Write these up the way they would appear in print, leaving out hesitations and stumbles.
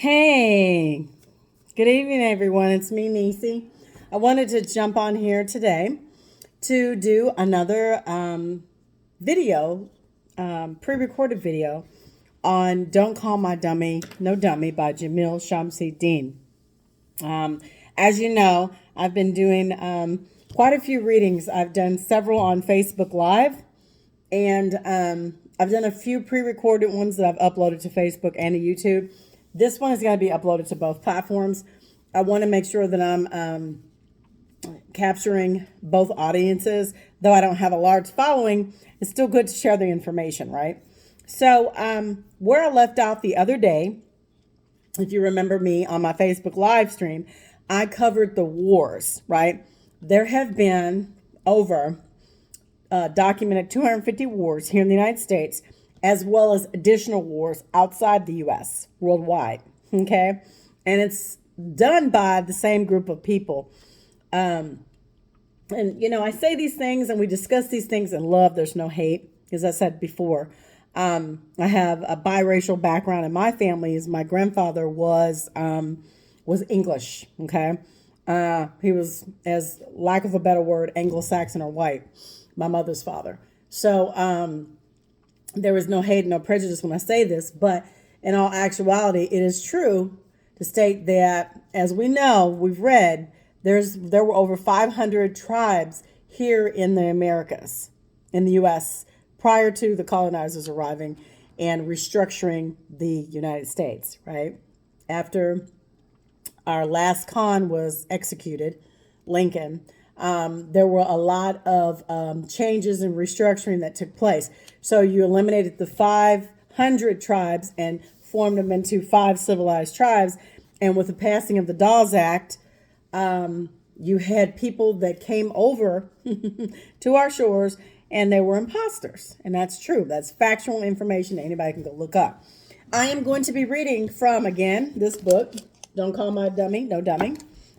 Hey, good evening, everyone. It's me, Nisi. I wanted to jump on here today to do another video, pre-recorded video on "Don't Call My Dummy No Dummy" by Jamil Shamsi Dean. As you know, I've been doing quite a few readings. I've done several on Facebook Live, and I've done a few pre-recorded ones that I've uploaded to Facebook and to YouTube. This one is going to be uploaded to both platforms. I want to make sure that I'm capturing both audiences. Though I don't have a large following, it's still good to share the information, right? So where I left off the other day, if you remember me on my Facebook live stream, I covered the wars, right? There have been over documented 250 wars here in the United States, as well as additional wars outside the U.S., worldwide, okay? And it's done by the same group of people. And, I say these things and we discuss these things in love. There's no hate, as I said before. I have a biracial background in my family, as my grandfather was English, okay? He was, as lack of a better word, Anglo-Saxon or white, my mother's father. So, there was no hate, no prejudice when I say this, but in all actuality, it is true to state that, as we know, we've read, there were over 500 tribes here in the Americas, in the U.S., prior to the colonizers arriving and restructuring the United States, right? After our last Khan was executed, Lincoln, there were a lot of changes and restructuring that took place. So you eliminated the 500 tribes and formed them into 5 civilized tribes. And with the passing of the Dawes Act, you had people that came over to our shores and they were imposters. And that's true. That's factual information that anybody can go look up. I am going to be reading from, again, this book, Don't Call My Dummy No Dummy.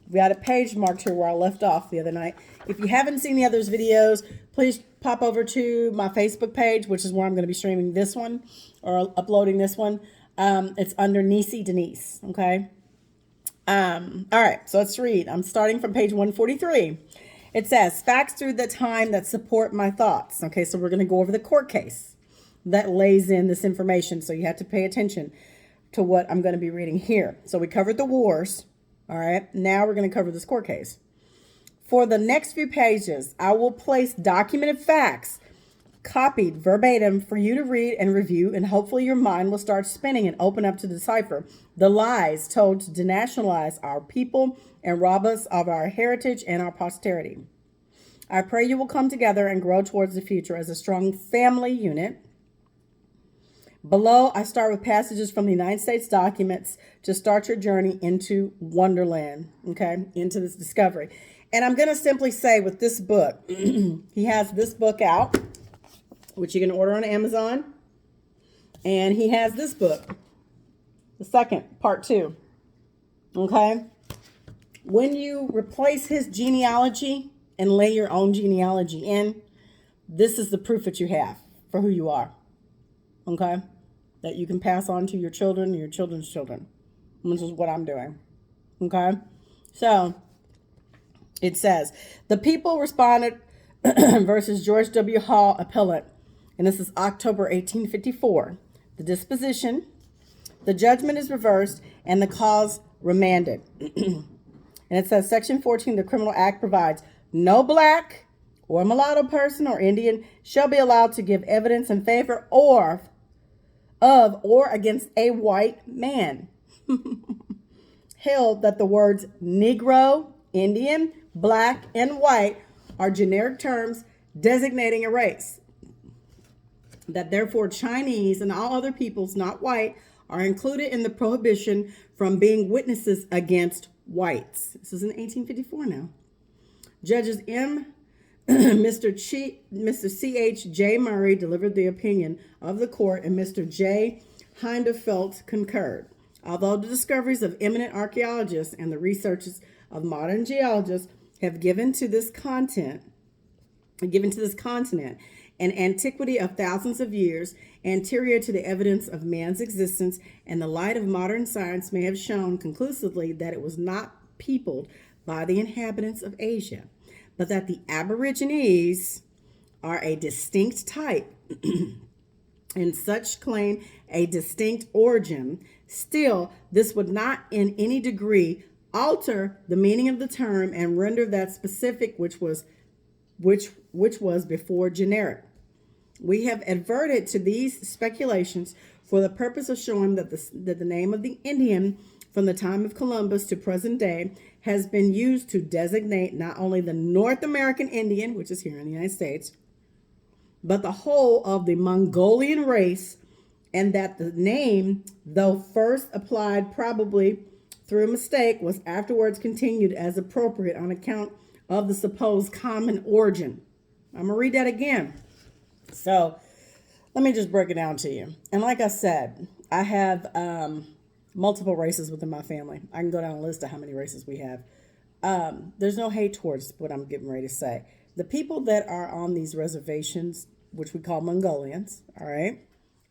We got a page marked here where I left off the other night. If you haven't seen the others videos, please pop over to my Facebook page, which is where I'm going to be streaming this one or uploading this one. It's under Nisi Denise, okay? All right, so let's read. I'm starting from page 143. It says, facts through the time that support my thoughts. Okay, so we're going to go over the court case that lays in this information, so you have to pay attention to what I'm going to be reading here. So we covered the wars. All right, now we're going to cover this court case. For the next few pages, I will place documented facts copied verbatim for you to read and review, and hopefully your mind will start spinning and open up to decipher the lies told to denationalize our people and rob us of our heritage and our posterity. I pray you will come together and grow towards the future as a strong family unit. Below, I start with passages from the United States documents to start your journey into Wonderland, okay, into this discovery. And I'm going to simply say with this book, he has this book out, which you can order on Amazon. And he has this book, the second, part 2, okay? When you replace his genealogy and lay your own genealogy in, this is the proof that you have for who you are. Okay, that you can pass on to your children and your children's children, which is what I'm doing. Okay, so it says, the people responded versus George W. Hall appellate, and this is October 1854. The disposition, the judgment is reversed, and the cause remanded. And it says, Section 14 of the Criminal Act provides, no black or mulatto person or Indian shall be allowed to give evidence in favor of or against a white man. Held that the words Negro, Indian, black, and white are generic terms designating a race. That therefore Chinese and all other peoples not white are included in the prohibition from being witnesses against whites. This is in 1854 now. Judges Mr. C.H. J. Murray delivered the opinion of the court, and Mr. J. Hindefeld concurred. Although the discoveries of eminent archaeologists and the researches of modern geologists have given to this continent an antiquity of thousands of years anterior to the evidence of man's existence, and the light of modern science may have shown conclusively that it was not peopled by the inhabitants of Asia, but that the Aborigines are a distinct type and such claim a distinct origin. Still, this would not in any degree alter the meaning of the term and render that specific which was before generic. We have adverted to these speculations for the purpose of showing that the name of the Indian from the time of Columbus to present day has been used to designate not only the North American Indian, which is here in the United States, but the whole of the Mongolian race, and that the name, though first applied probably through mistake, was afterwards continued as appropriate on account of the supposed common origin. I'm going to read that again. So let me just break it down to you. And like I said, I have multiple races within my family. I can go down a list of how many races we have. There's no hate towards what I'm getting ready to say. The people that are on these reservations, which we call Mongolians, all right,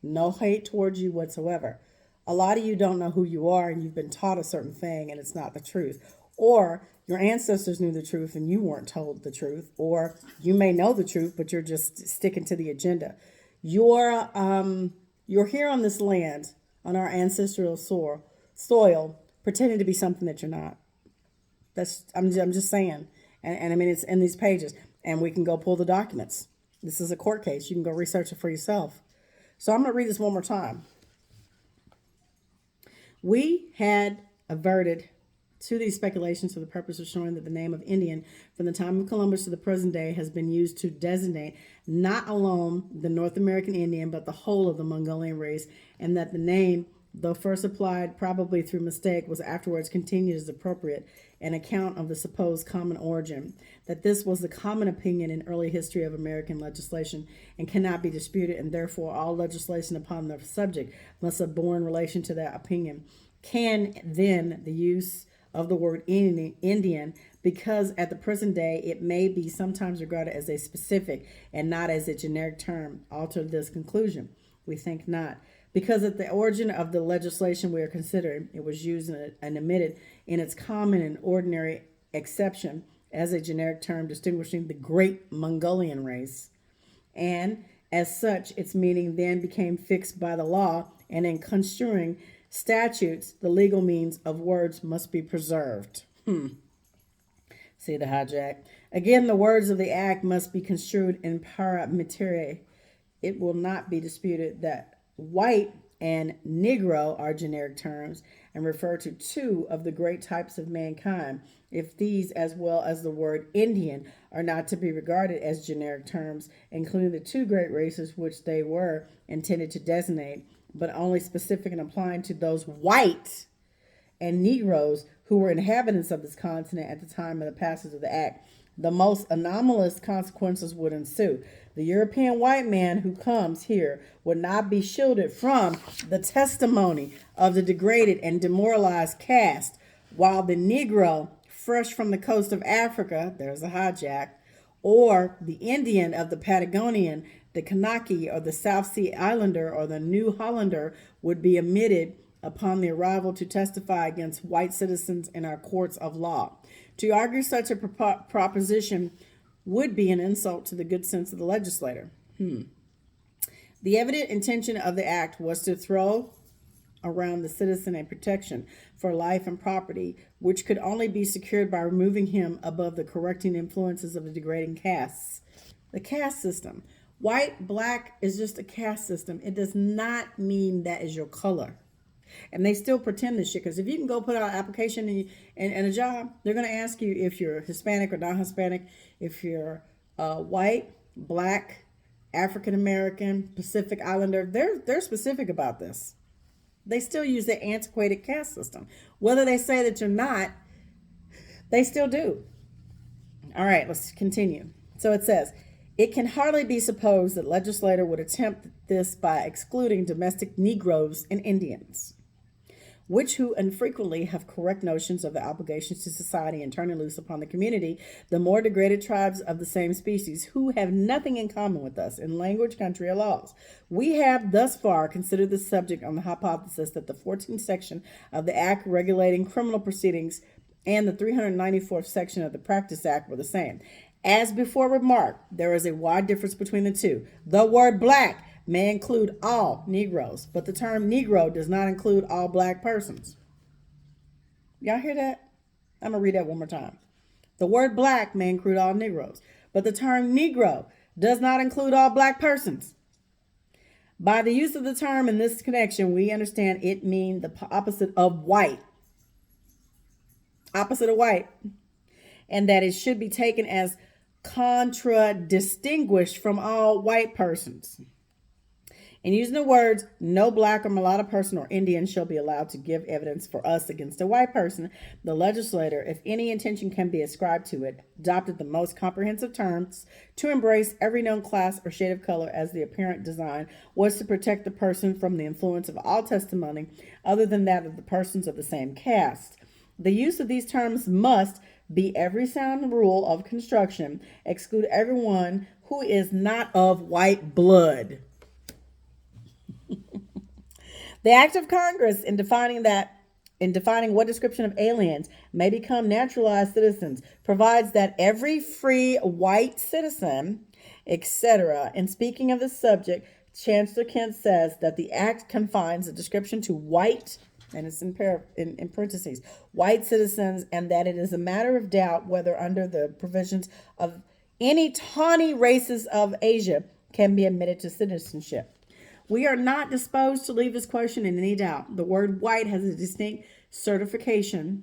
no hate towards you whatsoever. A lot of you don't know who you are and you've been taught a certain thing and it's not the truth. Or your ancestors knew the truth and you weren't told the truth. Or you may know the truth, but you're just sticking to the agenda. You're here on this land, on our ancestral soil, pretending to be something that you're not. I'm just saying. And I mean, it's in these pages. And we can go pull the documents. This is a court case. You can go research it for yourself. So I'm going to read this one more time. We had averted to these speculations for the purpose of showing that the name of Indian from the time of Columbus to the present day has been used to designate not alone the North American Indian, but the whole of the Mongolian race, and that the name, though first applied probably through mistake, was afterwards continued as appropriate an account of the supposed common origin, that this was the common opinion in early history of American legislation and cannot be disputed, and therefore all legislation upon the subject must have borne relation to that opinion. Can then the use of the word Indian, because at the present day it may be sometimes regarded as a specific and not as a generic term, alter this conclusion? We think not. Because at the origin of the legislation we are considering, it was used and omitted in its common and ordinary acception as a generic term distinguishing the great Mongolian race. And as such, its meaning then became fixed by the law, and in construing statutes, the legal means of words must be preserved. See the hijack? Again, the words of the act must be construed in para materia. It will not be disputed that white and Negro are generic terms and refer to two of the great types of mankind. If these, as well as the word Indian, are not to be regarded as generic terms, including the two great races which they were intended to designate, but only specific and applying to those white and Negroes who were inhabitants of this continent at the time of the passage of the act, the most anomalous consequences would ensue. The European white man who comes here would not be shielded from the testimony of the degraded and demoralized caste, while the Negro, fresh from the coast of Africa, there's a hijack, or the Indian of the Patagonian, the Kanaki, or the South Sea Islander, or the New Hollander would be admitted upon the arrival to testify against white citizens in our courts of law. To argue such a proposition would be an insult to the good sense of the legislator. The evident intention of the act was to throw around the citizen a protection for life and property, which could only be secured by removing him above the correcting influences of the degrading castes. The caste system. White, black is just a caste system. It does not mean that is your color. And they still pretend this shit, because if you can go put out an application and a job, they're going to ask you if you're Hispanic or non-Hispanic, if you're white, black, African American, Pacific Islander. They're specific about this. They still use the antiquated caste system. Whether they say that you're not, they still do. All right, let's continue. So it says, it can hardly be supposed that legislator would attempt this by excluding domestic Negroes and Indians. which who infrequently have correct notions of the obligations to society and turning loose upon the community, the more degraded tribes of the same species, who have nothing in common with us in language, country, or laws. We have thus far considered this subject on the hypothesis that the 14th section of the Act regulating criminal proceedings and the 394th section of the Practice Act were the same. As before remarked, there is a wide difference between the two. The word black may include all Negroes, but the term Negro does not include all black persons. Y'all hear that? I'm going to read that one more time. The word black may include all Negroes, but the term Negro does not include all black persons. By the use of the term in this connection, we understand it means the opposite of white. Opposite of white. And that it should be taken as distinguished from all white persons. In using the words, no black or mulatto person or Indian shall be allowed to give evidence for us against a white person, the legislator, if any intention can be ascribed to it, adopted the most comprehensive terms to embrace every known class or shade of color, as the apparent design was to protect the person from the influence of all testimony other than that of the persons of the same caste. The use of these terms must be every sound rule of construction, exclude everyone who is not of white blood. The act of Congress in defining what description of aliens may become naturalized citizens provides that every free white citizen, etc. In speaking of the subject, Chancellor Kent says that the act confines the description to white, and it's in parentheses, white citizens, and that it is a matter of doubt whether under the provisions of any tawny races of Asia can be admitted to citizenship. We are not disposed to leave this question in any doubt. The word white has a distinct certification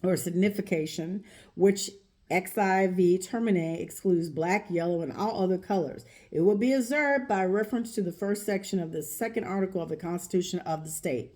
or signification, which xiv termine excludes black, yellow, and all other colors. It will be observed by reference to the first section of the second article of the Constitution of the state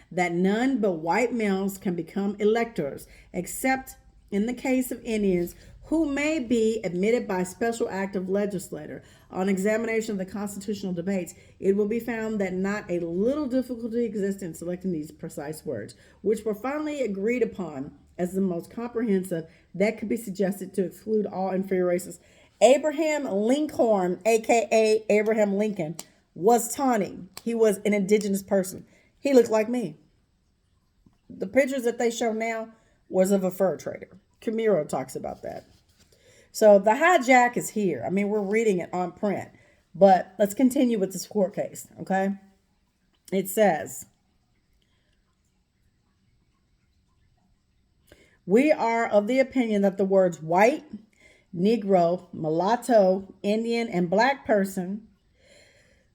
that none but white males can become electors, except in the case of Indians, who may be admitted by special act of legislator. On examination of the constitutional debates, it will be found that not a little difficulty exists in selecting these precise words, which were finally agreed upon as the most comprehensive that could be suggested to exclude all inferior races. Abraham Lincoln, aka Abraham Lincoln, was tawny. He was an indigenous person. He looked like me. The pictures that they show now was of a fur trader. Camiro talks about that. So the hijack is here. I mean, we're reading it on print, but let's continue with this court case, okay? It says, we are of the opinion that the words white, Negro, mulatto, Indian, and black person,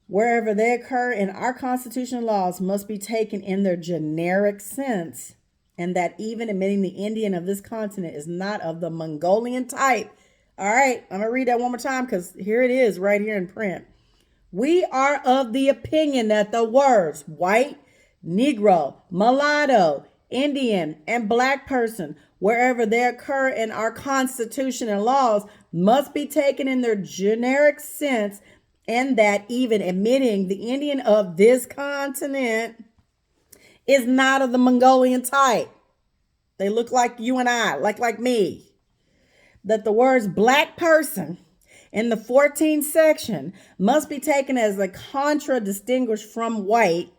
wherever they occur in our constitutional laws, must be taken in their generic sense, and that even admitting the Indian of this continent is not of the Mongolian type. All right, I'm going to read that one more time because here it is right here in print. We are of the opinion that the words white, Negro, mulatto, Indian, and black person, wherever they occur in our Constitution and laws, must be taken in their generic sense, and that even admitting the Indian of this continent is not of the Mongolian type. They look like you and I, like me. That the words black person in the 14th section must be taken as a distinguished from white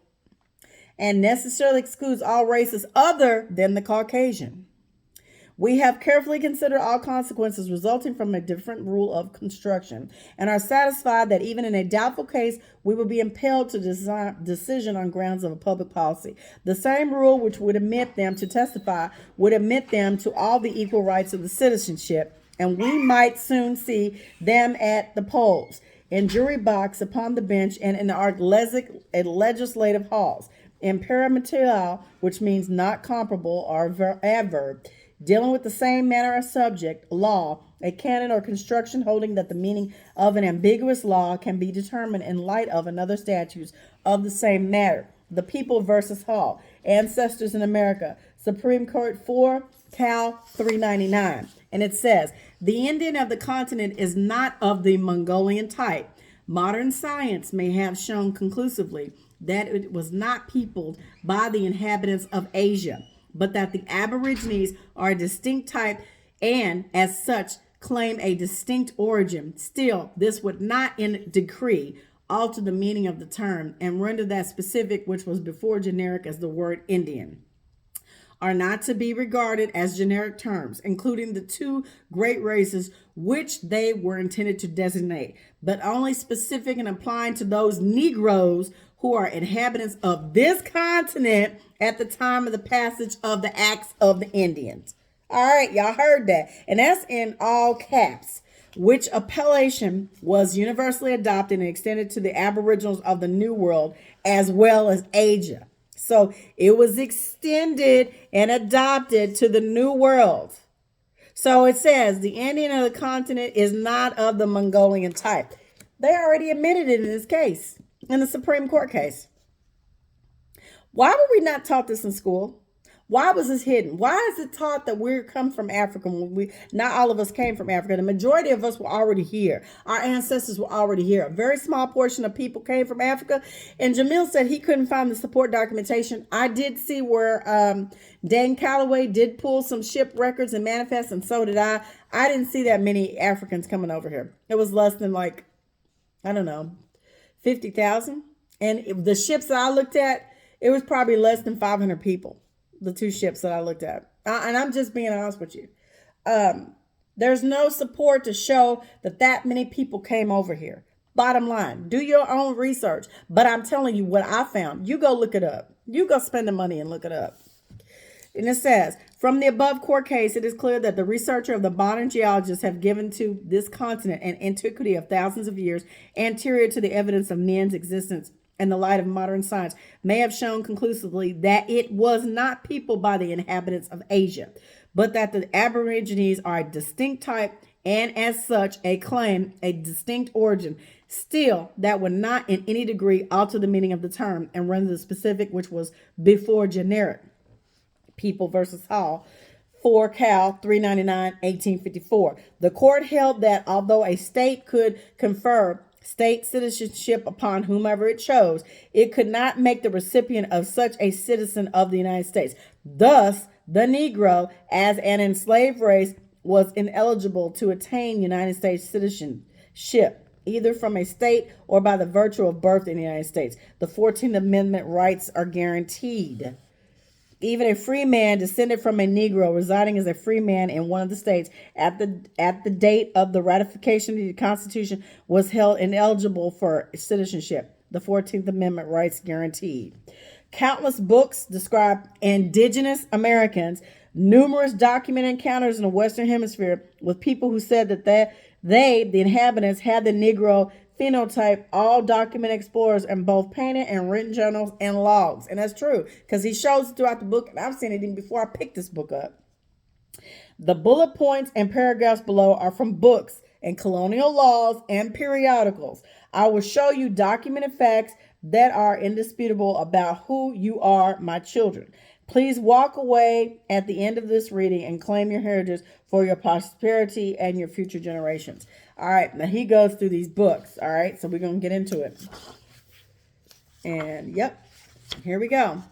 and necessarily excludes all races other than the Caucasian. We have carefully considered all consequences resulting from a different rule of construction and are satisfied that even in a doubtful case, we will be impelled to decision on grounds of a public policy. The same rule which would admit them to testify would admit them to all the equal rights of the citizenship, and we might soon see them at the polls, in jury box, upon the bench, and in our legislative halls. Imperative, which means not comparable, or adverb, dealing with the same manner of subject, law, a canon or construction holding that the meaning of an ambiguous law can be determined in light of another statutes of the same matter. The People versus Hall, Ancestors in America, Supreme Court 4, Cal 399. And it says, the Indian of the continent is not of the Mongolian type. Modern science may have shown conclusively that it was not peopled by the inhabitants of Asia, but that the Aborigines are a distinct type and, as such, claim a distinct origin. Still, this would not in decree alter the meaning of the term and render that specific, which was before generic as the word Indian, are not to be regarded as generic terms, including the two great races which they were intended to designate, but only specific and applying to those Negroes who are inhabitants of this continent at the time of the passage of the Acts of the Indians. All right, y'all heard that. And that's in all caps, which appellation was universally adopted and extended to the Aboriginals of the New World as well as Asia. So it was extended and adopted to the New World. So it says the Indian of the continent is not of the Mongolian type. They already admitted it in this case, in the Supreme Court case. Why were we not taught this in school? Why was this hidden? Why is it taught that we come from Africa when not all of us came from Africa? The majority of us were already here. Our ancestors were already here. A very small portion of people came from Africa. And Jamil said he couldn't find the support documentation. I did see where Dan Calloway did pull some ship records and manifests, and so did I. I didn't see that many Africans coming over here. It was less than 50,000. And the ships that I looked at, it was probably less than 500 people. The two ships that I looked at. And I'm just being honest with you. There's no support to show that many people came over here. Bottom line, do your own research. But I'm telling you what I found. You go look it up. You go spend the money and look it up. And it says, from the above court case, it is clear that the researcher of the modern geologists have given to this continent an antiquity of thousands of years anterior to the evidence of men's existence, and the light of modern science may have shown conclusively that it was not peopled by the inhabitants of Asia, but that the Aborigines are a distinct type and as such claim a distinct origin. Still, that would not in any degree alter the meaning of the term and render the specific, which was before generic. People versus Hall, 4 Cal 399, 1854. The court held that although a state could confer state citizenship upon whomever it chose, it could not make the recipient of such a citizen of the United States. Thus, the Negro, as an enslaved race, was ineligible to attain United States citizenship, either from a state or by the virtue of birth in the United States. The 14th Amendment rights are guaranteed. Even a free man descended from a Negro residing as a free man in one of the states at the date of the ratification of the Constitution was held ineligible for citizenship. The 14th Amendment rights guaranteed. Countless books describe indigenous Americans, numerous documented encounters in the Western Hemisphere with people who said that the inhabitants, had the Negro phenotype, all documented explorers in both painted and written journals and logs. And that's true, because he shows it throughout the book, and I've seen it even before I picked this book up. The bullet points and paragraphs below are from books and colonial laws and periodicals. I will show you documented facts that are indisputable about who you are, my children. Please walk away at the end of this reading and claim your heritage for your posterity and your future generations. All right, now he goes through these books. All right, so we're going to get into it. And yep, here we go.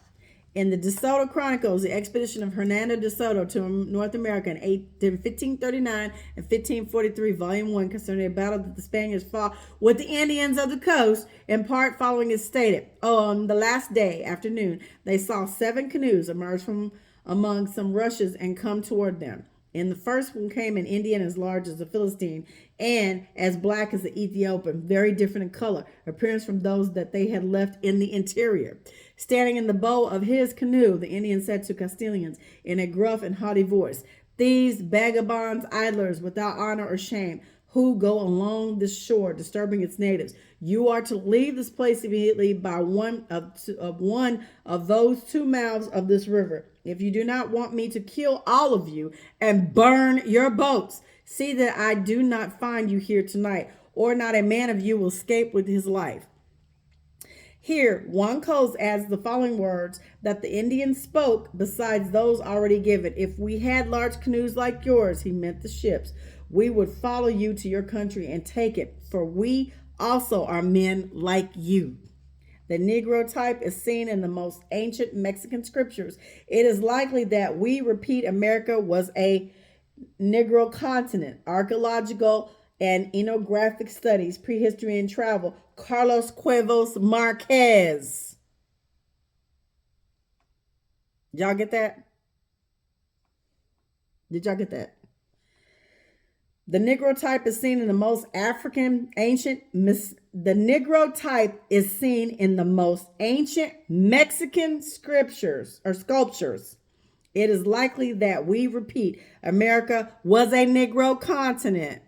In the De Soto Chronicles, the expedition of Hernando de Soto to North America in 1539 and 1543, Volume 1, concerning a battle that the Spaniards fought with the Indians of the coast, in part following is stated, on the last day, afternoon, they saw 7 canoes emerge from among some rushes and come toward them. In the first one came an Indian as large as a Philistine and as black as the Ethiopian, very different in color, appearance from those that they had left in the interior. Standing in the bow of his canoe, the Indian said to Castilians in a gruff and haughty voice, "These vagabonds, idlers, without honor or shame, who go along this shore, disturbing its natives, you are to leave this place immediately by one of those 2 mouths of this river. If you do not want me to kill all of you and burn your boats, see that I do not find you here tonight, or not a man of you will escape with his life." Here, Juan Cos adds the following words that the Indians spoke besides those already given. "If we had large canoes like yours," he meant the ships, "we would follow you to your country and take it, for we also are men like you." the Negro type is seen in the most ancient Mexican scriptures. It is likely that we repeat America was a Negro continent. Archaeological and ethnographic studies, prehistory and travel. Carlos Cuevas Marquez. Y'all get that? Did y'all get that? The Negro type is seen in the most African ancient. The Negro type is seen in the most ancient Mexican scriptures or sculptures. It is likely that we repeat America was a Negro continent.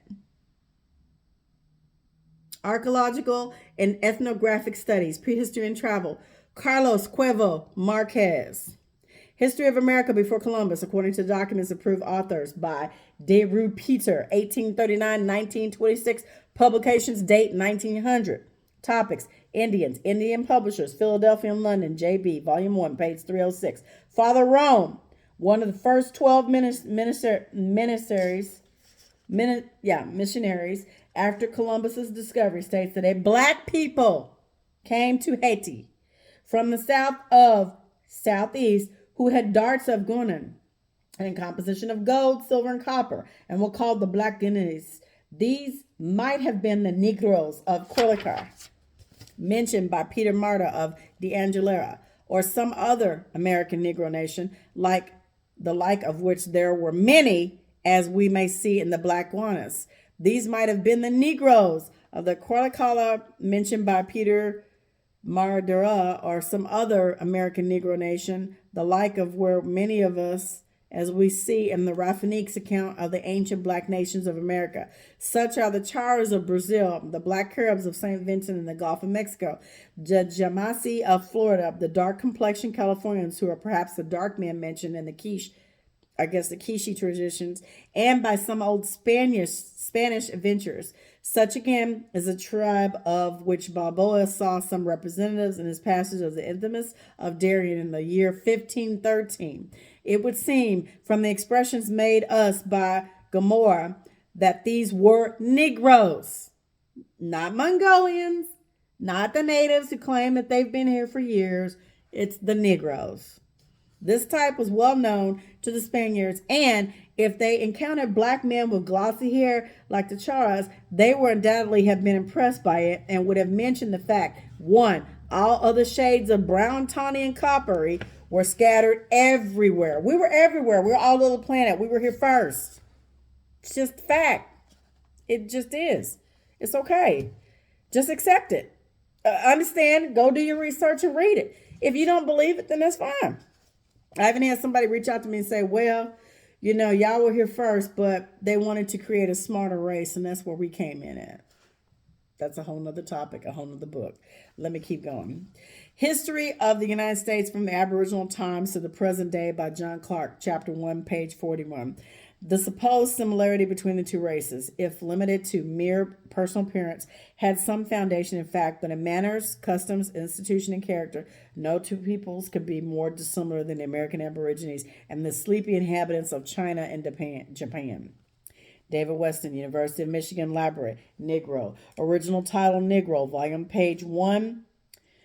Archaeological and ethnographic studies, prehistory and travel. Carlos Cuevas Marquez. History of America before Columbus, according to documents approved authors by De Rue Peter, 1839-1926, publications date 1900. Topics: Indians, Indian publishers, Philadelphia and London, J.B., Volume 1, page 306. Father Rome, one of the first 12 missionaries after Columbus's discovery, states that a black people came to Haiti from the southeast who had darts of Guinan, and composition of gold, silver, and copper, and were called the Black Guineas. These might have been the Negroes of Quilicar, mentioned by Peter Martyr of D'Angleterre, or some other American Negro nation, like of which there were many, as we may see in the Black Guianas. These might have been the Negroes of the Quilicar, mentioned by Peter Martyr, or some other American Negro nation, the like of where many of us, as we see in the Raffinix account of the ancient black nations of America. Such are the Charas of Brazil, the Black Caribs of St. Vincent in the Gulf of Mexico, the Jamasi of Florida, the dark-complexioned Californians, who are perhaps the dark men mentioned in the Quiche, the Quiche traditions, and by some old Spanish adventurers. Such again is a tribe of which Balboa saw some representatives in his passage of the Isthmus of Darien in the year 1513. It would seem from the expressions made us by Gomorrah that these were Negroes, not Mongolians, not the natives who claim that they've been here for years. It's the Negroes. This type was well known to the Spaniards, and if they encountered black men with glossy hair like the Charas, they would undoubtedly have been impressed by it and would have mentioned the fact, 1, all other shades of brown, tawny, and coppery were scattered everywhere. We were everywhere. We were all over the planet. We were here first. It's just fact. It just is. It's okay. Just accept it. Understand. Go do your research and read it. If you don't believe it, then that's fine. I even had somebody reach out to me and say, well, y'all were here first, but they wanted to create a smarter race, and that's where we came in at. That's a whole nother topic, a whole nother book. Let me keep going. History of the United States from the Aboriginal Times to the Present Day by John Clark, Chapter 1, page 41. The supposed similarity between the two races, if limited to mere personal appearance, had some foundation in fact, but in manners, customs, institution, and character, no two peoples could be more dissimilar than the American Aborigines and the sleepy inhabitants of China and Japan. David Weston, University of Michigan Library, Negro. Original title, Negro, volume and page 1,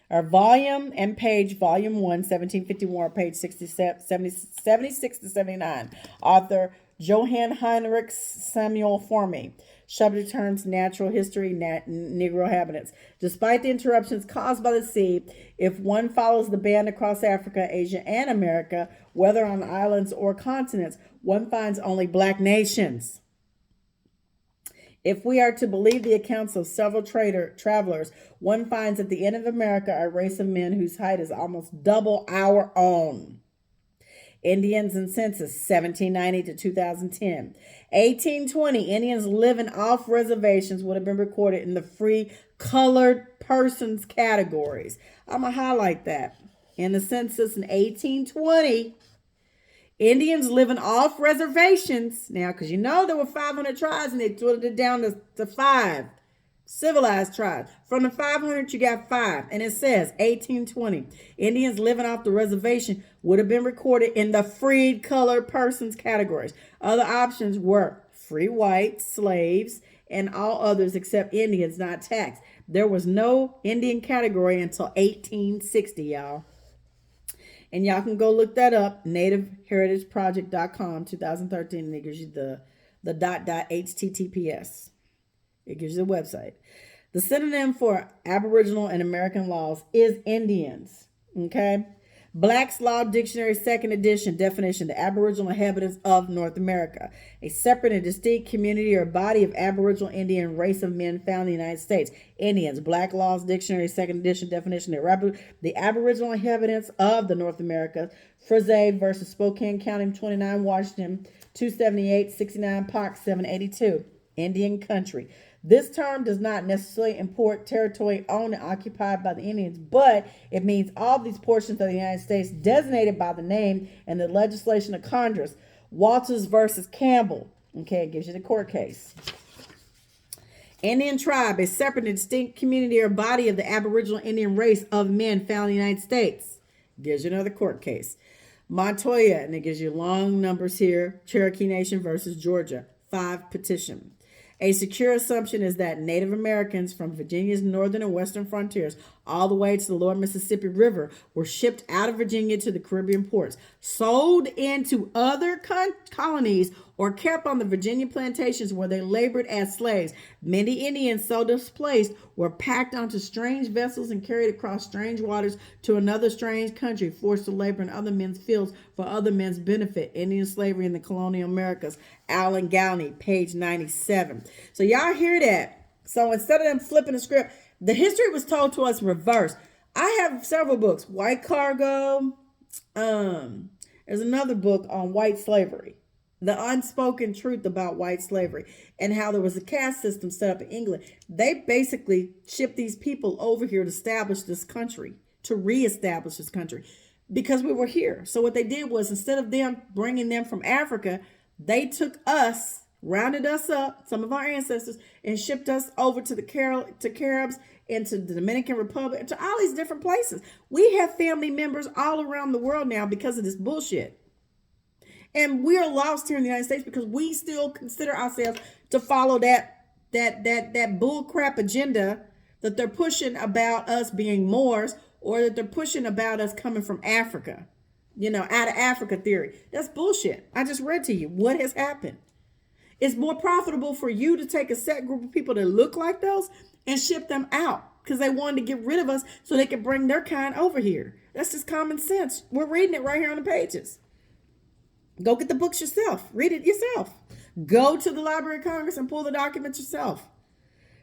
1751, page 76 to 79. Author, Johann Heinrich Samuel Formy. Subject terms, natural history, Negro inhabitants. Despite the interruptions caused by the sea, if one follows the band across Africa, Asia, and America, whether on islands or continents, one finds only black nations. If we are to believe the accounts of several travelers, one finds at the end of America a race of men whose height is almost double our own. Indians and census, 1790 to 2010. 1820, Indians living off reservations would have been recorded in the free colored persons categories. I'm going to highlight that. In the census in 1820, Indians living off reservations. Now, because there were 500 tribes and they dwindled it down to 5 civilized tribes. From the 500, you got 5. And it says 1820. Indians living off the reservation would have been recorded in the freed colored persons categories. Other options were free white, slaves, and all others except Indians not taxed. There was no Indian category until 1860, y'all. And y'all can go look that up, nativeheritageproject.com, 2013, and it gives you the .https. It gives you the website. The synonym for Aboriginal and American laws is Indians. Okay? Black's Law Dictionary, second edition, definition: the Aboriginal inhabitants of North America, a separate and distinct community or body of Aboriginal Indian race of men found in the United States. Indians. Black Laws Dictionary, second edition, definition: the Aboriginal inhabitants of the North America. Frazee versus Spokane County, 29 Washington, 278, 69 Pox, 782. Indian country. This term does not necessarily import territory owned and occupied by the Indians, but it means all these portions of the United States designated by the name and the legislation of Congress. Walters versus Campbell. Okay, it gives you the court case. Indian tribe, a separate and distinct community or body of the Aboriginal Indian race of men found in the United States. Gives you another court case. Montoya, and it gives you long numbers here. Cherokee Nation versus Georgia. 5 petition. A secure assumption is that Native Americans from Virginia's northern and western frontiers all the way to the lower Mississippi River were shipped out of Virginia to the Caribbean ports, sold into other colonies, or kept on the Virginia plantations where they labored as slaves. Many Indians so displaced were packed onto strange vessels and carried across strange waters to another strange country, forced to labor in other men's fields for other men's benefit. Indian slavery in the colonial Americas. Allen Galney, page 97. So y'all hear that? So instead of them flipping the script, the history was told to us reverse. I have several books. White Cargo. There's another book on white slavery. The unspoken truth about white slavery and how there was a caste system set up in England. They basically shipped these people over here to establish this country, to reestablish this country, because we were here. So what they did was, instead of them bringing them from Africa, they took us, rounded us up, some of our ancestors, and shipped us over to the Caribs and to the Dominican Republic, to all these different places. We have family members all around the world now because of this bullshit. And we are lost here in the United States because we still consider ourselves to follow that bull crap agenda that they're pushing about us being Moors, or that they're pushing about us coming from Africa. Out of Africa theory. That's bullshit. I just read to you what has happened. It's more profitable for you to take a set group of people that look like those and ship them out because they wanted to get rid of us so they could bring their kind over here. That's just common sense. We're reading it right here on the pages. Go get the books yourself. Read it yourself. Go to the Library of Congress and pull the documents yourself.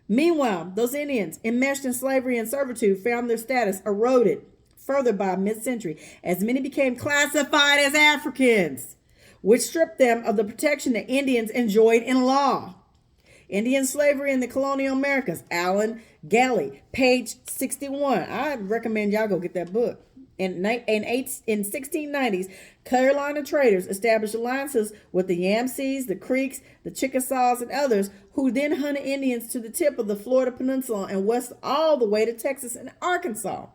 Meanwhile, those Indians enmeshed in slavery and servitude found their status eroded further by mid-century as many became classified as Africans, which stripped them of the protection that Indians enjoyed in law. Indian slavery in the colonial Americas. Allen Galney, page 61. I recommend y'all go get that book. In 1690s, Carolina traders established alliances with the Yamasee, the Creeks, the Chickasaws, and others, who then hunted Indians to the tip of the Florida Peninsula and west all the way to Texas and Arkansas.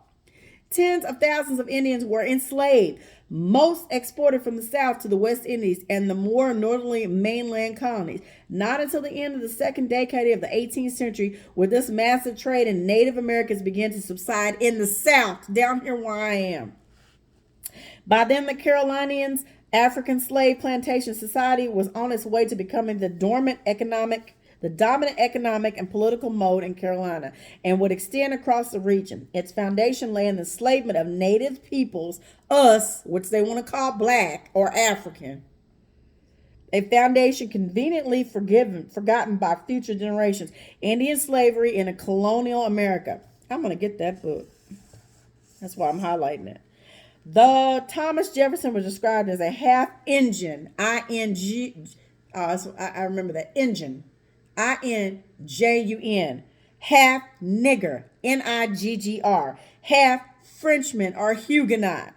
Tens of thousands of Indians were enslaved, most exported from the South to the West Indies and the more northerly mainland colonies. Not until the end of the second decade of the 18th century would this massive trade in Native Americans begin to subside in the South, down here where I am. By then, the Carolinians' African slave plantation society was on its way to becoming the dominant economic and political mode in Carolina, and would extend across the region. Its foundation lay in the enslavement of native peoples, us, which they want to call black or African. A foundation conveniently forgotten by future generations. Indian slavery in a colonial America. I'm going to get that book. That's why I'm highlighting it. The Thomas Jefferson was described as a half-Injun, I-N-G, I remember that, Injun, I-N-J-U-N, half nigger, N-I-G-G-R, half Frenchman or Huguenot,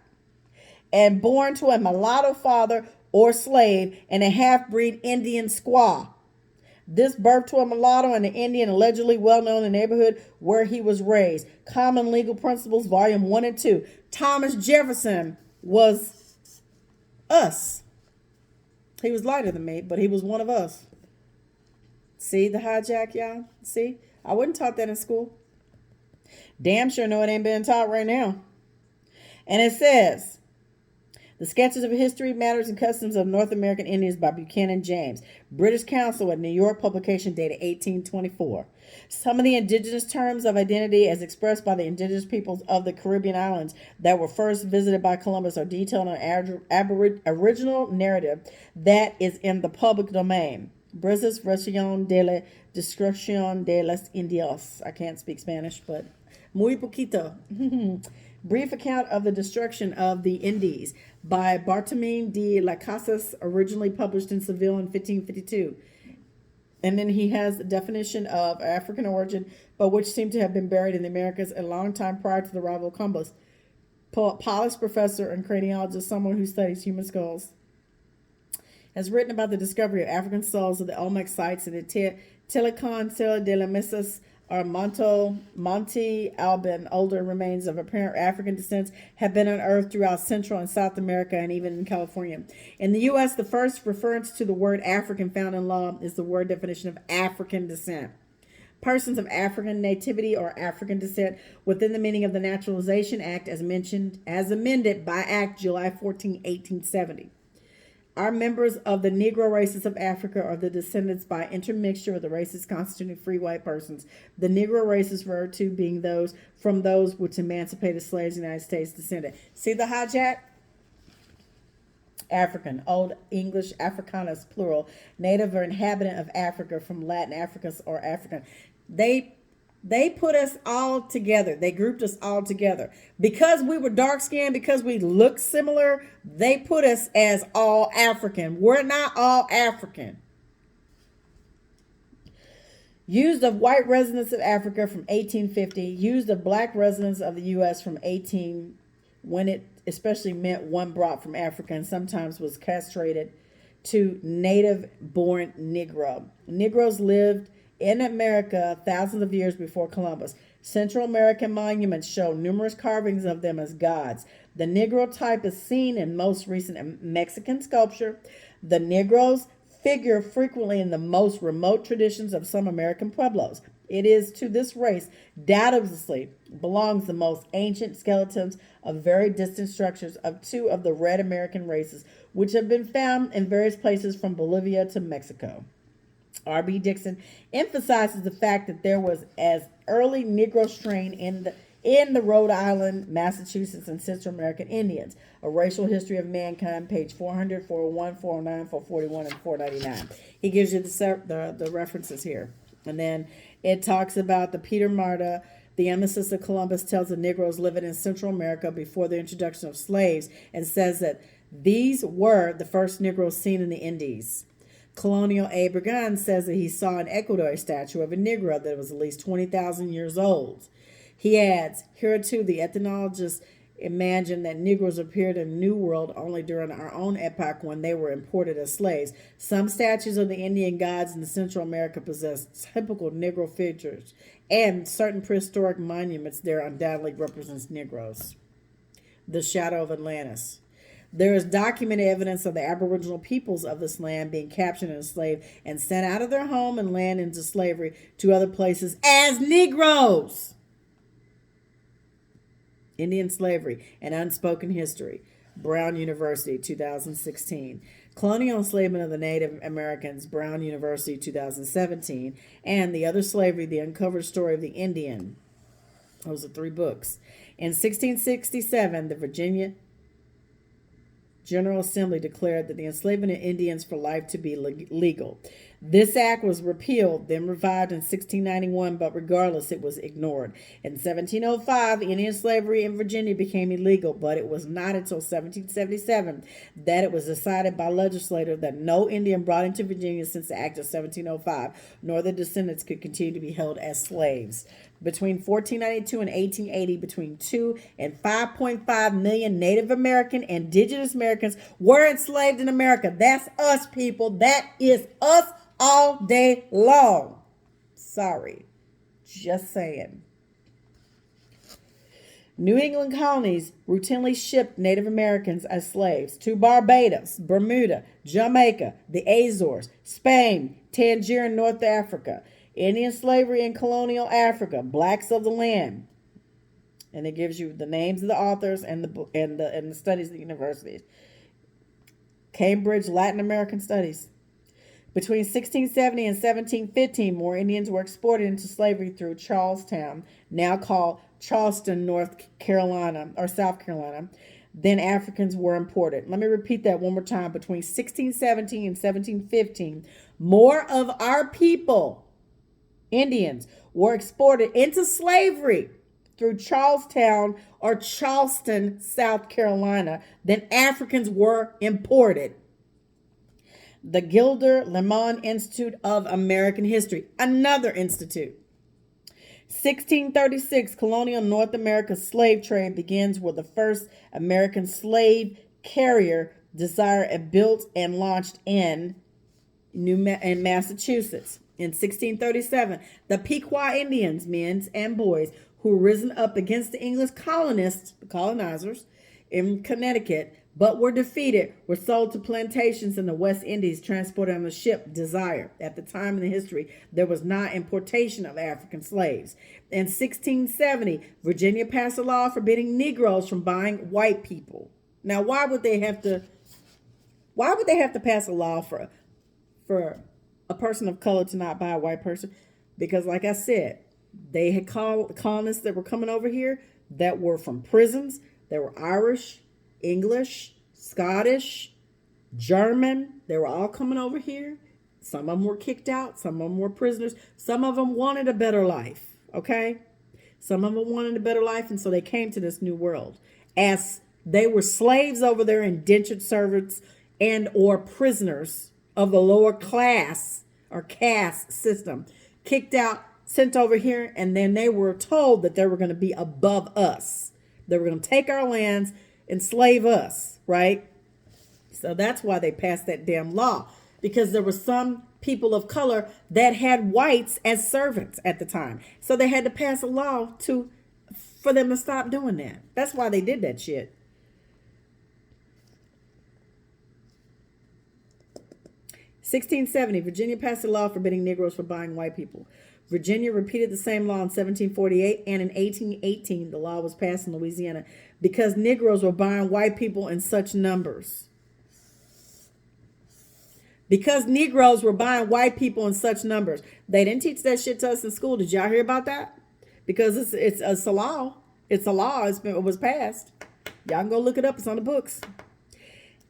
and born to a mulatto father or slave and a half-breed Indian squaw. This birth to a mulatto and an Indian allegedly well known in the neighborhood where he was raised. Common Legal Principles, Volume 1 and 2. Thomas Jefferson was us. He was lighter than me, but he was one of us. See the hijack, y'all? See? I wasn't taught that in school. Damn sure know it ain't being taught right now. And it says, The Sketches of History, Manners, and Customs of North American Indians by Buchanan James. British Council at New York, publication dated 1824. Some of the indigenous terms of identity as expressed by the indigenous peoples of the Caribbean islands that were first visited by Columbus are detailed in an original narrative that is in the public domain. Brisas Versión de la Destrucción de los Indios. I can't speak Spanish, but muy poquito. Brief account of the destruction of the Indies by Bartolomé de las Casas, originally published in Seville in 1552. And then he has the definition of African origin, but which seemed to have been buried in the Americas a long time prior to the arrival of Columbus. Paulus, professor and craniologist, someone who studies human skulls, has written about the discovery of African skulls at the Olmec sites in the Telecon, Serra de las Mesas, or Monte Alban. Older remains of apparent African descent have been unearthed throughout Central and South America and even in California. In the U.S., the first reference to the word African found in law is the word definition of African descent. Persons of African nativity or African descent within the meaning of the Naturalization Act as amended by Act July 14, 1870. Are members of the Negro races of Africa or the descendants by intermixture of the races constituting free white persons. The Negro races referred to being those from those which emancipated slaves in the United States descended. See the hijack? African, Old English, Africanus, plural, native or inhabitant of Africa, from Latin Africus or African. They put us all together. They grouped us all together. Because we were dark skinned, because we looked similar, they put us as all African. We're not all African. Used of white residents of Africa from 1850. Used of black residents of the U.S. from 18, when it especially meant one brought from Africa and sometimes was castrated, to native-born Negro. Negroes lived in America thousands of years before Columbus. Central American monuments show numerous carvings of them as gods. The Negro type is seen in most recent Mexican sculpture. The Negroes figure frequently in the most remote traditions of some American pueblos. It is to this race doubtlessly belongs the most ancient skeletons of very distant structures of two of the red American races, which have been found in various places from Bolivia to Mexico. R.B. Dixon emphasizes the fact that there was as early Negro strain in the Rhode Island, Massachusetts, and Central American Indians. A Racial History of Mankind, page 400, 401, 409, 441, and 499. He gives you the references here. And then it talks about the Peter Marta, the emesis of Columbus, tells the Negroes living in Central America before the introduction of slaves, and says that these were the first Negroes seen in the Indies. Colonial Abe Burgon says that he saw in Ecuador a statue of a Negro that was at least 20,000 years old. He adds, hereto the ethnologists imagine that Negroes appeared in the New World only during our own epoch when they were imported as slaves. Some statues of the Indian gods in Central America possess typical Negro features, and certain prehistoric monuments there undoubtedly represents Negroes. The Shadow of Atlantis. There is documented evidence of the Aboriginal peoples of this land being captured and enslaved and sent out of their home and land into slavery to other places as Negroes. Indian Slavery and Unspoken History. Brown University, 2016. Colonial Enslavement of the Native Americans, Brown University, 2017. And The Other Slavery, The Uncovered Story of the Indian. Those are 3 books. In 1667, the Virginia General Assembly declared that the enslavement of Indians for life to be legal. This act was repealed, then revived in 1691, but regardless, it was ignored. In 1705, Indian slavery in Virginia became illegal, but it was not until 1777 that it was decided by legislators that no Indian brought into Virginia since the Act of 1705, nor their descendants could continue to be held as slaves. Between 1492 and 1880, between 2 and 5.5 million Native American, Indigenous Americans were enslaved in America. That's us, people. That is us all day long. Sorry. Just saying. New England colonies routinely shipped Native Americans as slaves to Barbados, Bermuda, Jamaica, the Azores, Spain, Tangier, and North Africa. Indian slavery in colonial Africa, blacks of the land. and it gives you the names of the authors and the studies of the universities. Cambridge Latin American Studies. Between 1670 and 1715, more Indians were exported into slavery through Charlestown, now called Charleston, North Carolina or South Carolina. Then Africans were imported. Let me repeat that one more time. Between 1617 and 1715, more of our people, Indians, were exported into slavery through Charlestown or Charleston, South Carolina, than Africans were imported. The Gilder Lemoine Institute of American History, another institute. 1636, colonial North America slave trade begins with the first American slave carrier Desire built and launched in Massachusetts. In 1637, the Pequot Indians, men and boys, who were risen up against the English colonizers in Connecticut, but were defeated, were sold to plantations in the West Indies, transported on the ship Desire. At the time in the history, there was not importation of African slaves. In 1670, Virginia passed a law forbidding Negroes from buying white people. Now, why would they have to pass a law for a person of color to not buy a white person? Because, like I said, they had colonists that were coming over here that were from prisons, that were Irish, English, Scottish, German. They were all coming over here. Some of them were kicked out. Some of them were prisoners. Some of them wanted a better life. Okay? Some of them wanted a better life, and so they came to this new world. As they were slaves over there, indentured servants and or prisoners of the lower class or caste system, kicked out, sent over here, and then they were told that they were going to be above us. They were going to take our lands, enslave us, right? So that's why they passed that damn law, because there were some people of color that had whites as servants at the time. So they had to pass a law for them to stop doing that. That's why they did that shit. 1670, Virginia passed a law forbidding Negroes from buying white people. Virginia repeated the same law in 1748, and in 1818, the law was passed in Louisiana because Negroes were buying white people in such numbers. Because Negroes were buying white people in such numbers. They didn't teach that shit to us in school. Did y'all hear about that? Because it's a law. It's a law. It was passed. Y'all can go look it up. It's on the books.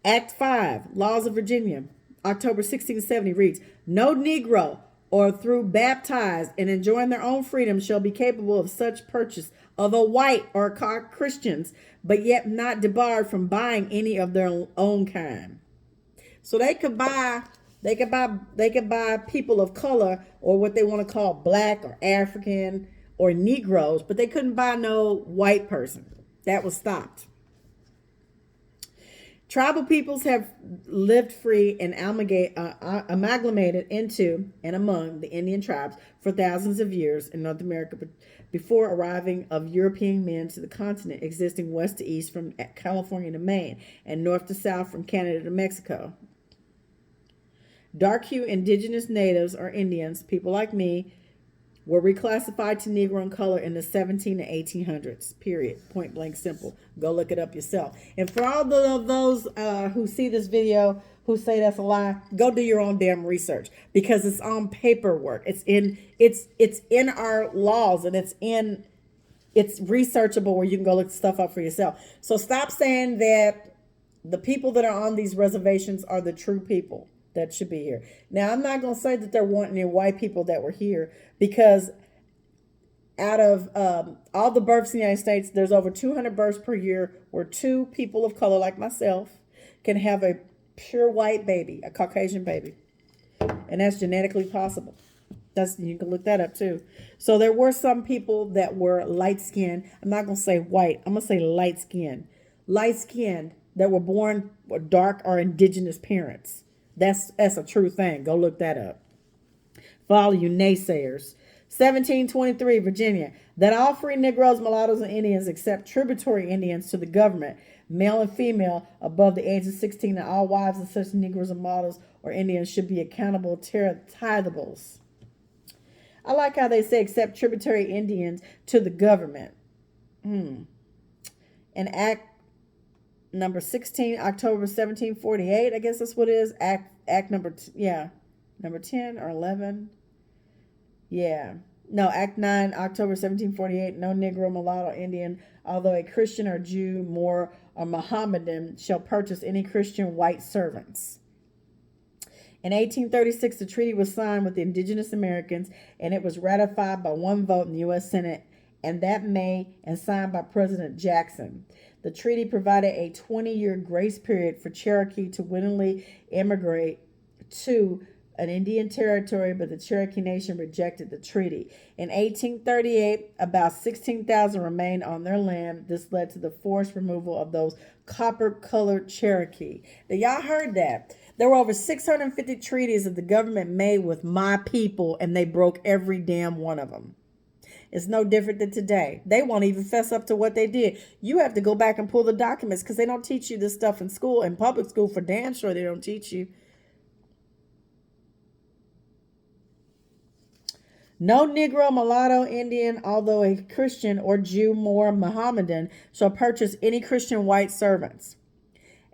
Act 5, Laws of Virginia, October 1670 reads, no Negro or through baptized and enjoying their own freedom shall be capable of such purchase of a white or Christians, but yet not debarred from buying any of their own kind. So they could buy people of color, or what they want to call black or African or Negroes, but they couldn't buy no white person. That was stopped. Tribal peoples have lived free and amalgamated into and among the Indian tribes for thousands of years in North America before arriving of European men to the continent, existing west to east from California to Maine and north to south from Canada to Mexico. Dark-hue indigenous natives or Indians, people like me, were reclassified to Negro in color in the 17 to 1800s, period. Point blank simple. Go look it up yourself. And for all of those who see this video, who say that's a lie, go do your own damn research, because it's on paperwork. It's in our laws, and it's researchable where you can go look stuff up for yourself. So stop saying that the people that are on these reservations are the true people that should be here. Now, I'm not going to say that there weren't any white people that were here, because out of all the births in the United States, there's over 200 births per year where two people of color like myself can have a pure white baby, a Caucasian baby. And that's genetically possible. You can look that up too. So there were some people that were light-skinned. I'm not going to say white. I'm going to say light-skinned. Light-skinned that were born with dark or indigenous parents. That's a true thing. Go look that up. For all you naysayers. 1723, Virginia. That all free Negroes, mulattoes, and Indians, except tributary Indians to the government, male and female, above the age of 16, and all wives of such Negroes and mulattoes or Indians should be accountable tithables. I like how they say except tributary Indians to the government. in Act number 16, October 1748. I guess that's what it is. Act number, number 10 or 11. Yeah. No, Act 9, October 1748. No Negro, mulatto, Indian, although a Christian or Jew, Moor, or Mohammedan, shall purchase any Christian white servants. In 1836, the treaty was signed with the indigenous Americans, and it was ratified by one vote in the U.S. Senate, and that May, and signed by President Jackson. The treaty provided a 20-year grace period for Cherokee to willingly immigrate to an Indian territory, but the Cherokee Nation rejected the treaty. In 1838, about 16,000 remained on their land. This led to the forced removal of those copper-colored Cherokee. Now, y'all heard that. There were over 650 treaties that the government made with my people, and they broke every damn one of them. It's no different than today. They won't even fess up to what they did. You have to go back and pull the documents because they don't teach you this stuff in school. In public school, for damn sure, they don't teach you. No Negro, mulatto, Indian, although a Christian or Jew, Moor, Mohammedan, shall purchase any Christian white servants.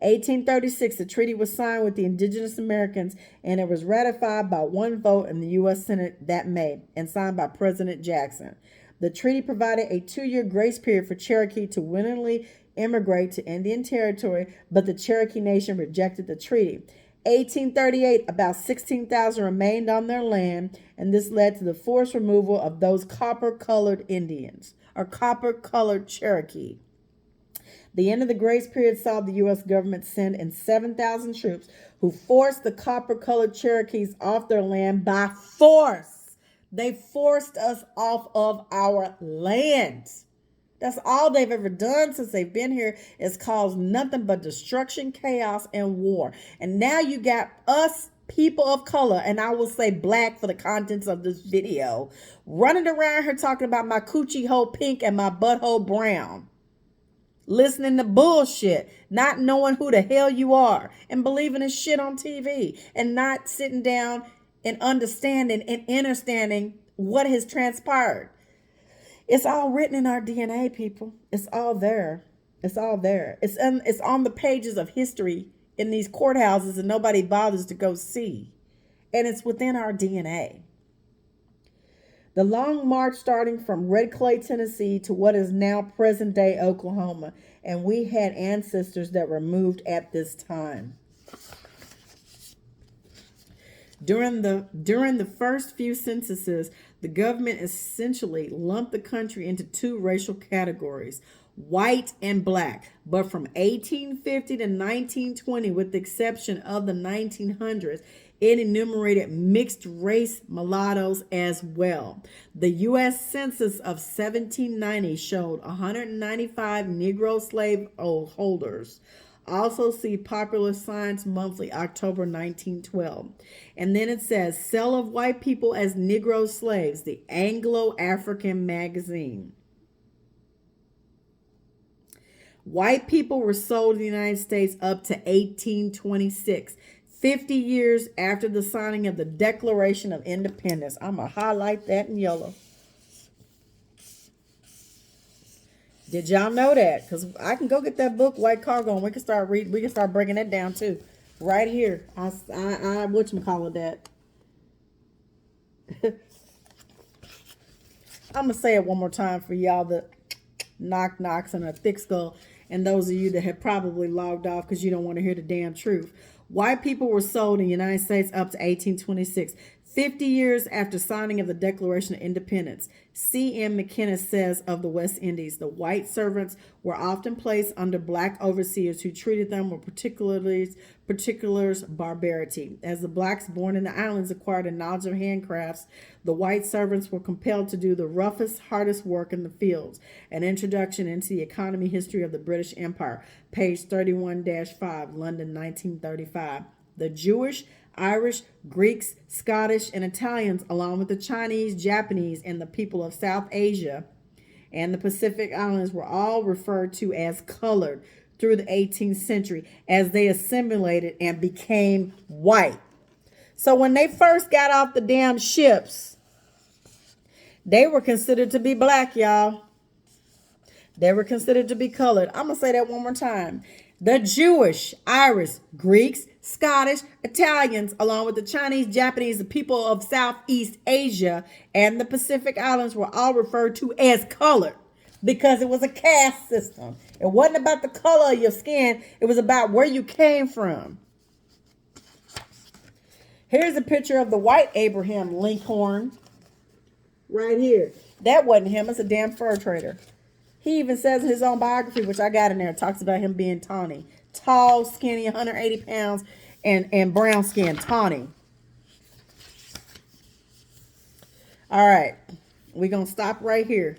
1836, the treaty was signed with the indigenous Americans, and it was ratified by one vote in the U.S. Senate that May, and signed by President Jackson. The treaty provided a 2-year grace period for Cherokee to willingly immigrate to Indian Territory, but the Cherokee Nation rejected the treaty. 1838, about 16,000 remained on their land, and this led to the forced removal of those copper-colored Indians, or copper-colored Cherokee. The end of the grace period saw the U.S. government send in 7,000 troops who forced the copper-colored Cherokees off their land by force. They forced us off of our land. That's all they've ever done since they've been here, is caused nothing but destruction, chaos, and war. And now you got us, people of color, and I will say black for the contents of this video, running around here talking about my coochie hole pink and my butthole brown. Listening to bullshit, not knowing who the hell you are, and believing in shit on TV, and not sitting down and understanding and understanding what has transpired. It's all written in our DNA, people. It's all there. It's all there. It's on the pages of history in these courthouses, and nobody bothers to go see. And it's within our DNA. The long march starting from Red Clay, Tennessee to what is now present-day Oklahoma. And we had ancestors that were moved at this time. During the first few censuses, the government essentially lumped the country into two racial categories, white and black. But from 1850 to 1920, with the exception of the 1900s, it enumerated mixed race mulattoes as well. The U.S. Census of 1790 showed 195 Negro slave holders. Also see Popular Science Monthly, October 1912. And then it says, Sale of White People as Negro Slaves, the Anglo-African magazine. White people were sold in the United States up to 1826. 50 years after the signing of the Declaration of Independence. I'm going to highlight that in yellow. Did y'all know that? Because I can go get that book, White Cargo, and we can start reading. We can start breaking that down too. Right here. I whatchamacallit that. I'm going to say it one more time for y'all that knocks and a thick skull. And those of you that have probably logged off because you don't want to hear the damn truth. White people were sold in the United States up to 1826, 50 years after signing of the Declaration of Independence. C.M. McKenna says of the West Indies, the white servants were often placed under black overseers who treated them with particular barbarity. As the blacks born in the islands acquired a knowledge of handcrafts, the white servants were compelled to do the roughest, hardest work in the fields. An introduction into the economy history of the British Empire, page 31-5, London, 1935. The Jewish, Irish, Greeks, Scottish, and Italians, along with the Chinese, Japanese, and the people of South Asia and the Pacific Islands, were all referred to as colored through the 18th century as they assimilated and became white. So when they first got off the damn ships, they were considered to be black, y'all. They were considered to be colored. I'm going to say that one more time. The Jewish, Irish, Greeks, Scottish, Italians, along with the Chinese, Japanese, the people of Southeast Asia, and the Pacific Islands were all referred to as colored because it was a caste system. It wasn't about the color of your skin. It was about where you came from. Here's a picture of the white Abraham Lincoln right here. That wasn't him. It's a damn fur trader. He even says in his own biography, which I got in there, talks about him being tawny. Tall, skinny, 180 pounds, and brown skin, tawny. All right. We're going to stop right here.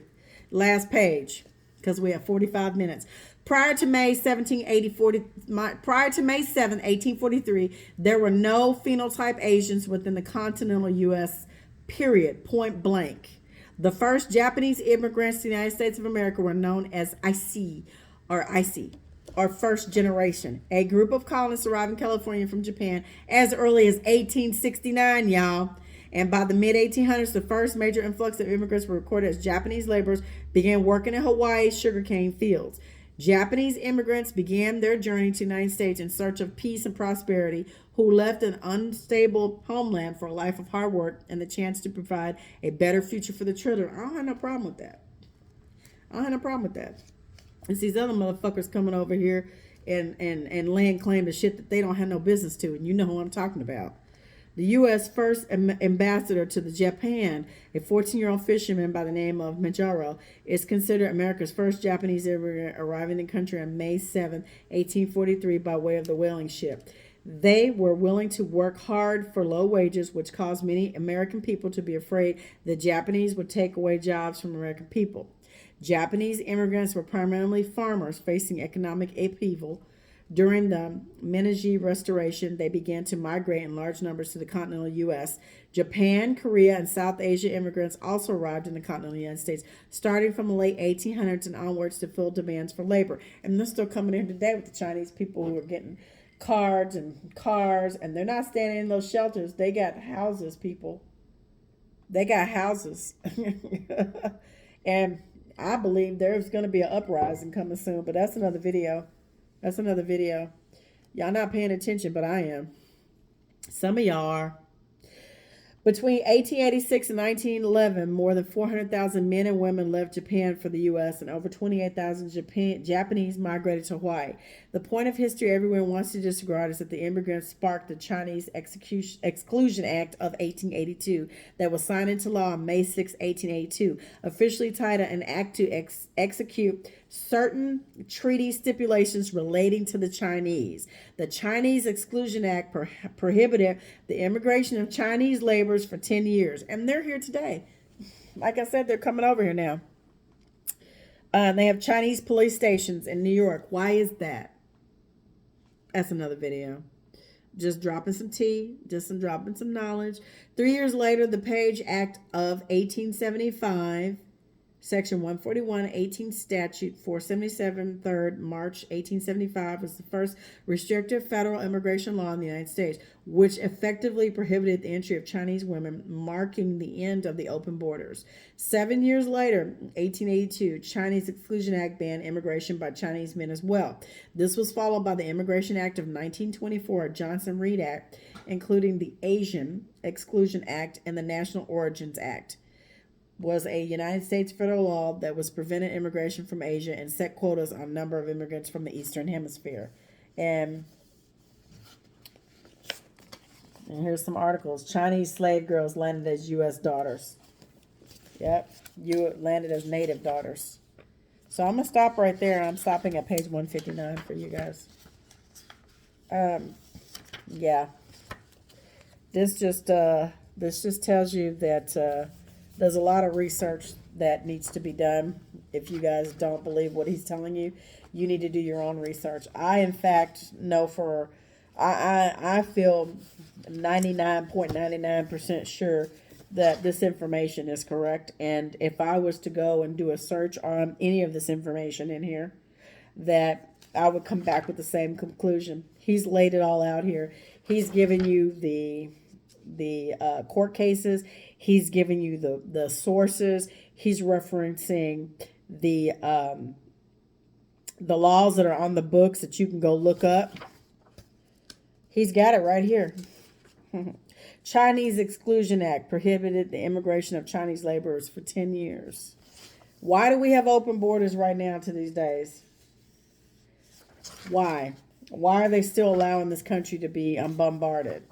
Last page, because we have 45 minutes. Prior to May 7, 1843, there were no phenotype Asians within the continental U.S., period, point blank. The first Japanese immigrants to the United States of America were known as IC, or first generation, a group of colonists arrived in California from Japan as early as 1869, y'all. And by the mid-1800s, the first major influx of immigrants were recorded as Japanese laborers began working in Hawaii's sugarcane fields. Japanese immigrants began their journey to the United States in search of peace and prosperity, who left an unstable homeland for a life of hard work and the chance to provide a better future for the children. I don't have no problem with that. It's these other motherfuckers coming over here and laying claim to shit that they don't have no business to, and you know who I'm talking about. The U.S. first ambassador to the Japan, a 14-year-old fisherman by the name of Majaro, is considered America's first Japanese immigrant, arriving in the country on May 7, 1843, by way of the whaling ship. They were willing to work hard for low wages, which caused many American people to be afraid the Japanese would take away jobs from American people. Japanese immigrants were primarily farmers facing economic upheaval. During the Meiji Restoration, they began to migrate in large numbers to the continental U.S. Japan, Korea, and South Asia immigrants also arrived in the continental United States, starting from the late 1800s and onwards to fill demands for labor. And they're still coming in today with the Chinese people who are getting cards and cars, and they're not standing in those shelters. They got houses, people. They got houses. And I believe there's going to be an uprising coming soon, but that's another video. Y'all not paying attention, but I am. Some of y'all are. Between 1886 and 1911, more than 400,000 men and women left Japan for the U.S., and over 28,000 Japanese migrated to Hawaii. The point of history everyone wants to disregard is that the immigrants sparked the Chinese Exclusion Act of 1882 that was signed into law on May 6, 1882, officially titled an act to execute certain treaty stipulations relating to the Chinese. The Chinese Exclusion Act prohibited the immigration of Chinese laborers for 10 years. And they're here today. Like I said, they're coming over here now. They have Chinese police stations in New York. Why is that? That's another video. Just dropping some tea, dropping some knowledge. 3 years later, the Page Act of 1875, Section 141, 18 Statute 477, 3rd March 1875 was the first restrictive federal immigration law in the United States, which effectively prohibited the entry of Chinese women, marking the end of the open borders. 7 years later, 1882, Chinese Exclusion Act banned immigration by Chinese men as well. This was followed by the Immigration Act of 1924, Johnson-Reed Act, including the Asian Exclusion Act and the National Origins Act. Was a United States federal law that was prevented immigration from Asia and set quotas on number of immigrants from the Eastern Hemisphere. And here's some articles. Chinese slave girls landed as U.S. daughters. Yep, you landed as native daughters. So I'm going to stop right there. I'm stopping at page 159 for you guys. Yeah. This just tells you that there's a lot of research that needs to be done. If you guys don't believe what he's telling you, you need to do your own research. I, in fact, know I feel 99.99% sure that this information is correct. And if I was to go and do a search on any of this information in here, that I would come back with the same conclusion. He's laid it all out here. He's given you the court cases. He's giving you the sources. He's referencing the the laws that are on the books that you can go look up. He's got it right here. Chinese Exclusion Act prohibited the immigration of Chinese laborers for 10 years. Why do we have open borders right now to these days? Why? Why are they still allowing this country to be bombarded?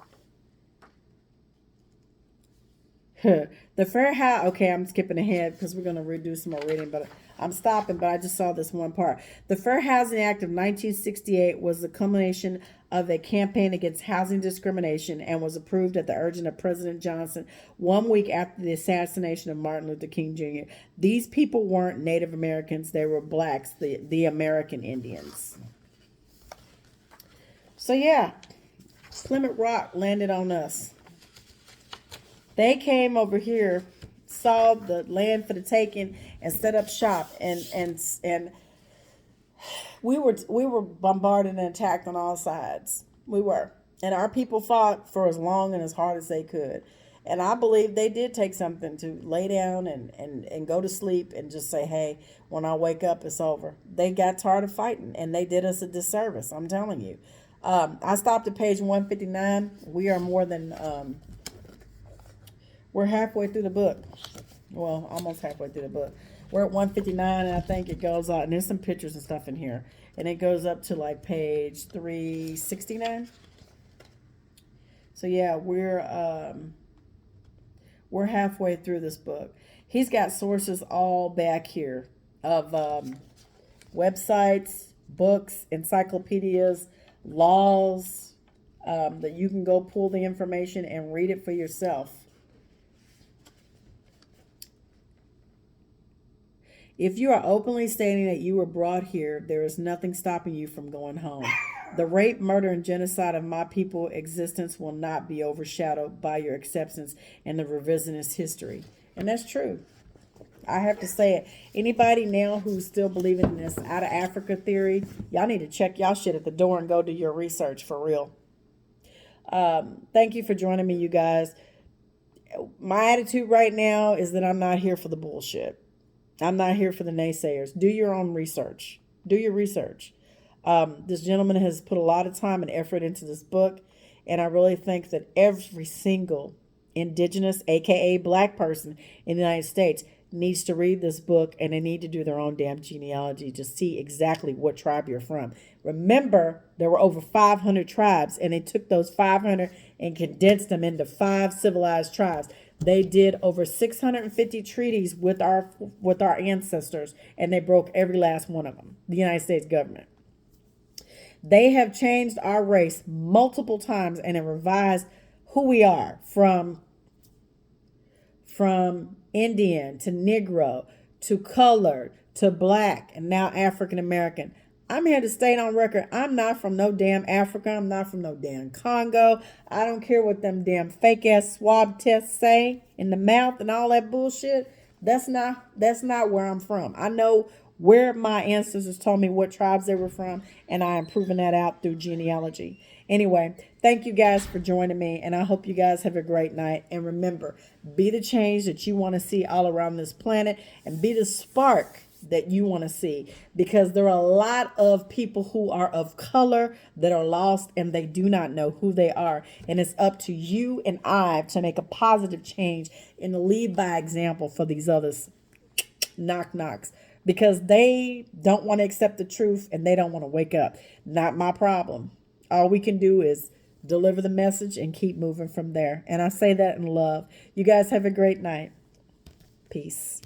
The Fair House. Okay, I'm skipping ahead because we're going to redo some more reading, but I'm stopping. But I just saw this one part. The Fair Housing Act of 1968 was the culmination of a campaign against housing discrimination and was approved at the urging of President Johnson 1 week after the assassination of Martin Luther King Jr. These people weren't Native Americans; they were blacks, the American Indians. So yeah, Plymouth Rock landed on us. They came over here, saw the land for the taking, and set up shop. And we were bombarded and attacked on all sides. We were, and our people fought for as long and as hard as they could. And I believe they did take something to lay down and go to sleep and just say, hey, when I wake up, it's over. They got tired of fighting, and they did us a disservice. I'm telling you. I stopped at page 159. We are more than. We're halfway through the book. Well, almost halfway through the book. We're at 159, and I think it goes on. And there's some pictures and stuff in here. And it goes up to like page 369. So yeah, we're halfway through this book. He's got sources all back here of websites, books, encyclopedias, laws, that you can go pull the information and read it for yourself. If you are openly stating that you were brought here, there is nothing stopping you from going home. The rape, murder, and genocide of my people's existence will not be overshadowed by your acceptance in the revisionist history. And that's true. I have to say it. Anybody now who's still believing in this out of Africa theory, y'all need to check y'all shit at the door and go do your research for real. Thank you for joining me, you guys. My attitude right now is that I'm not here for the bullshit. I'm not here for the naysayers. Do your own research. Do your research. This gentleman has put a lot of time and effort into this book, and I really think that every single indigenous, aka black person in the United States needs to read this book, and they need to do their own damn genealogy to see exactly what tribe you're from. Remember, there were over 500 tribes, and they took those 500 and condensed them into 5 civilized tribes. They did over 650 treaties with our ancestors, and they broke every last one of them, the United States government. They have changed our race multiple times and have revised who we are from Indian to Negro to colored to black and now African American. I'm here to state on record, I'm not from no damn Africa. I'm not from no damn Congo. I don't care what them damn fake ass swab tests say in the mouth and all that bullshit. That's not where I'm from. I know where my ancestors told me what tribes they were from, and I am proving that out through genealogy. Anyway, thank you guys for joining me, and I hope you guys have a great night. And remember, be the change that you want to see all around this planet, and be the spark that you want to see, because there are a lot of people who are of color that are lost and they do not know who they are, and it's up to you and I to make a positive change and to lead by example for these others knock knocks, because they don't want to accept the truth and they don't want to wake up. Not my problem. All we can do is deliver the message and keep moving from there, and I say that in love. You guys have a great night. Peace.